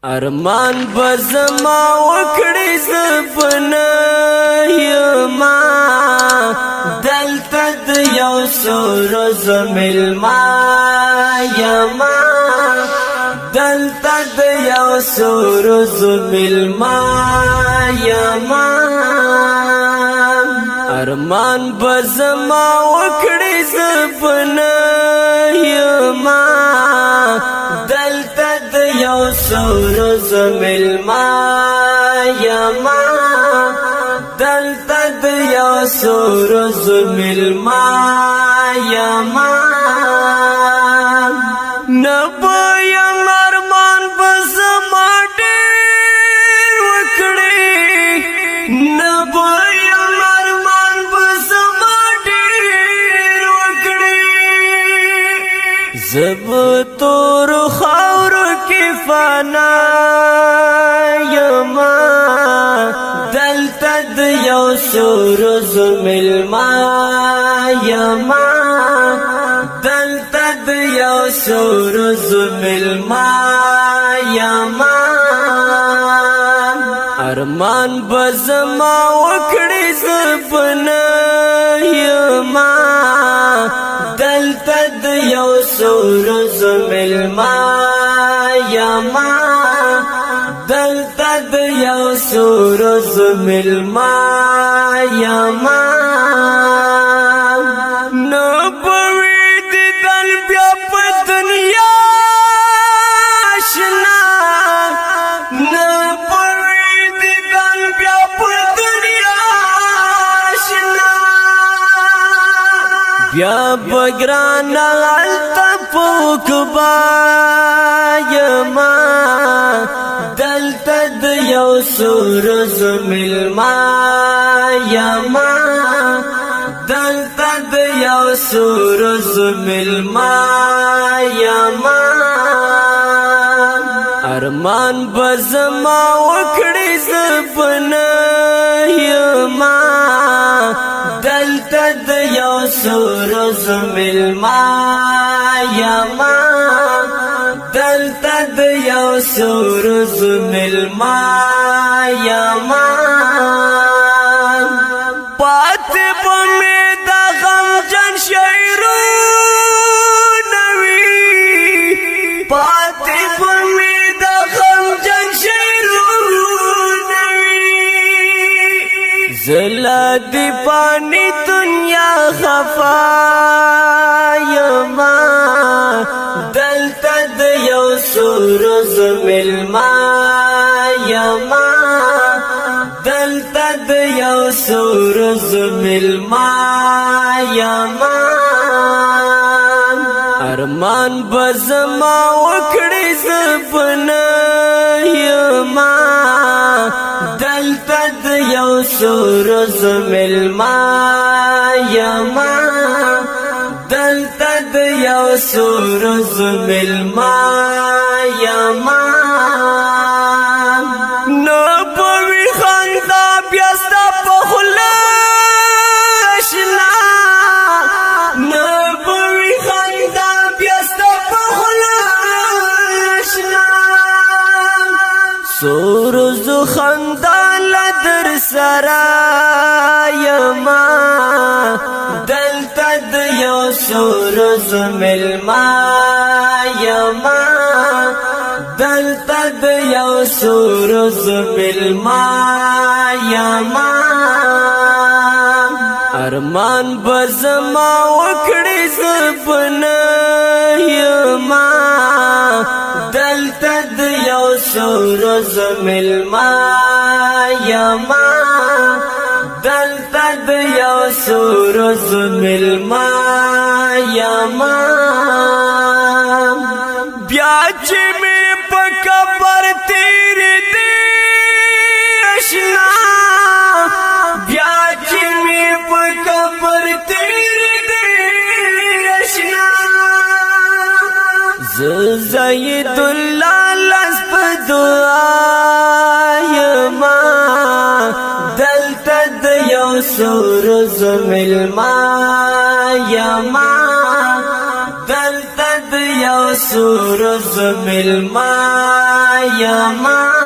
ارمان بزما وکړی زپنا یما دلته د یو سورز ملما یما دلته د یو سورز ملما یما ارمان بزما وکړی زپنا یما دلته د یو سورز ملما یما دلته د یو سورز ملما یما نبویم ارمان بزما ډېر وکړی نبویم ارمان بزما ډېر وکړی زب تور خاور کی فنا یما دلته د یو سورز ملما یما دلته د یو سورز ملما یما ارمان بزما وکړی زپنا یما دلته د یو سورز ملما یما دلته د یو سورز ملما یما نبوی دی دل بیا په دنیا آشنا نبوی دی دل بیا په دنیا آشنا بیا بګران التفوکبا یما دلته د یو سورز ملما یما دلته د یو سورز ملما یما ارمان بزما وکړی زپنا یما دلته د یو سورز ملما یما دلته د یو سورز ملما یما پاتې په مې د غمجن شعرونه وي پاتې په مې د غمجن شعرونه وي زلا دی پانی دنیا خفا یما دلته د یو سورز ملما یما دلته د یو سورز ملما یما ارمان بزما وکړی زپنا یما دلته د یو سورز ملما یما دلته د یو سورز ملما یما نبوی خندا بیا ستا په خوله اشنا نبوی خندا بیا ستا په خوله اشنا سورز خندا لدر سره یما دلته د یو سورز ملما یما دلته د یو سورز ملما یما ارمان بزما وکړی زپنا یما دلته د یو سورز ملما یما دلته د یو سورز ملما یما بیا چې مې په قبر تیر دی اشنا بیا چې مې په قبر تیر دی اشنا زید الله لاس په دعا یما دلته د یو سورز ملما یما دلته د یو سورز ملما یما